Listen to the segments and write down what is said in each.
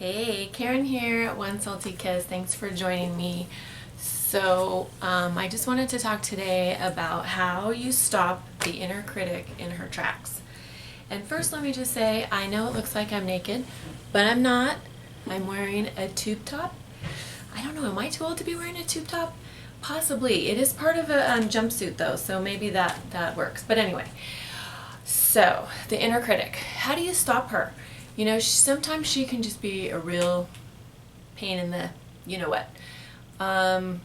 Hey, Karen here at One Salty Kiss. Thanks for joining me. So I just wanted to talk today about how you stop the inner critic in her tracks. And first let me just say, I know it looks like I'm naked, but I'm not. I'm wearing a tube top. I don't know, am I too old to be wearing a tube top? Possibly. It is part of a jumpsuit though, so maybe that works. But anyway, so the inner critic, how do you stop her? You know, sometimes she can just be a real pain in the you-know-what. And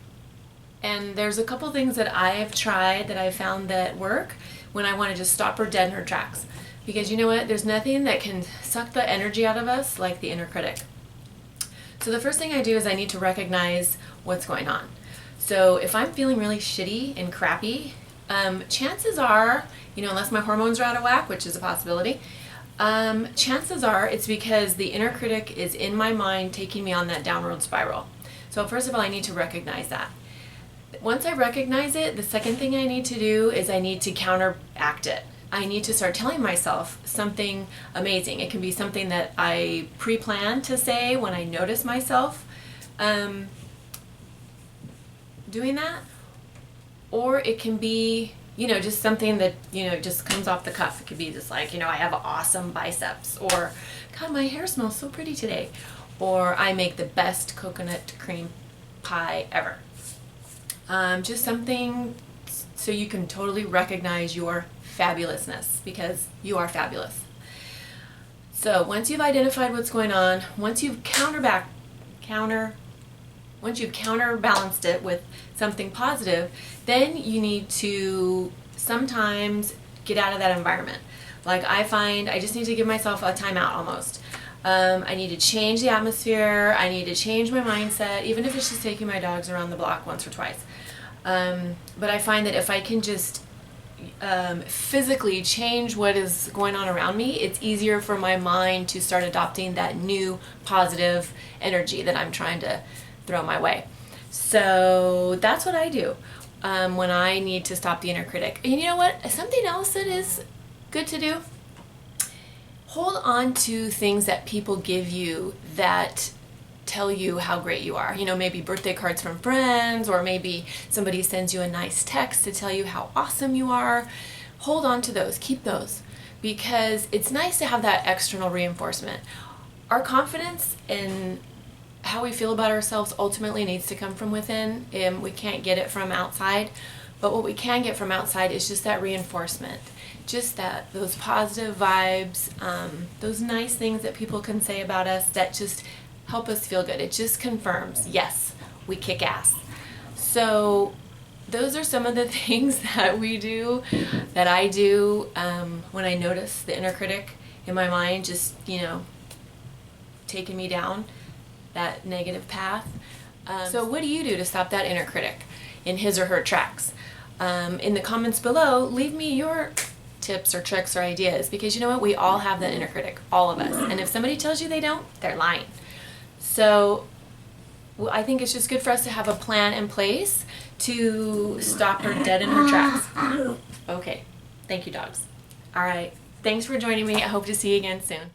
there's a couple things that I have tried that I found that work when I want to just stop her dead in her tracks. Because you know what? There's nothing that can suck the energy out of us like the inner critic. So the first thing I do is I need to recognize what's going on. So if I'm feeling really shitty and crappy, chances are, unless my hormones are out of whack, which is a possibility, chances are it's because the inner critic is in my mind taking me on that downward spiral. So first of all, I need to recognize that. Once I recognize it, the second thing I need to do is I need to counteract it. I need to start telling myself something amazing. It can be something that I pre-plan to say when I notice myself doing that, or it can be just something that, just comes off the cuff. It could be just like, I have awesome biceps, or God, my hair smells so pretty today, or I make the best coconut cream pie ever. Just something so you can totally recognize your fabulousness, because you are fabulous. So once you've identified what's going on, once you've counterbalanced it with something positive, then you need to sometimes get out of that environment. Like I find I just need to give myself a timeout almost. I need to change the atmosphere. I need to change my mindset, even if it's just taking my dogs around the block once or twice. But I find that if I can just physically change what is going on around me, it's easier for my mind to start adopting that new positive energy that I'm trying to throw my way. So that's what I do when I need to stop the inner critic. And you know what? Something else that is good to do, hold on to things that people give you that tell you how great you are. Maybe birthday cards from friends, or maybe somebody sends you a nice text to tell you how awesome you are. Hold on to those. Keep those, because it's nice to have that external reinforcement. Our confidence in how we feel about ourselves ultimately needs to come from within, and we can't get it from outside. But what we can get from outside is just that reinforcement, just those positive vibes, those nice things that people can say about us that just help us feel good. It just confirms, yes, we kick ass. So those are some of the things that I do when I notice the inner critic in my mind just taking me down that negative path. So what do you do to stop that inner critic in his or her tracks? In the comments below, leave me your tips or tricks or ideas, because you know what? We all have that inner critic, all of us. And if somebody tells you they don't, they're lying. So I think it's just good for us to have a plan in place to stop her dead in her tracks. Okay, thank you, dogs. All right, thanks for joining me. I hope to see you again soon.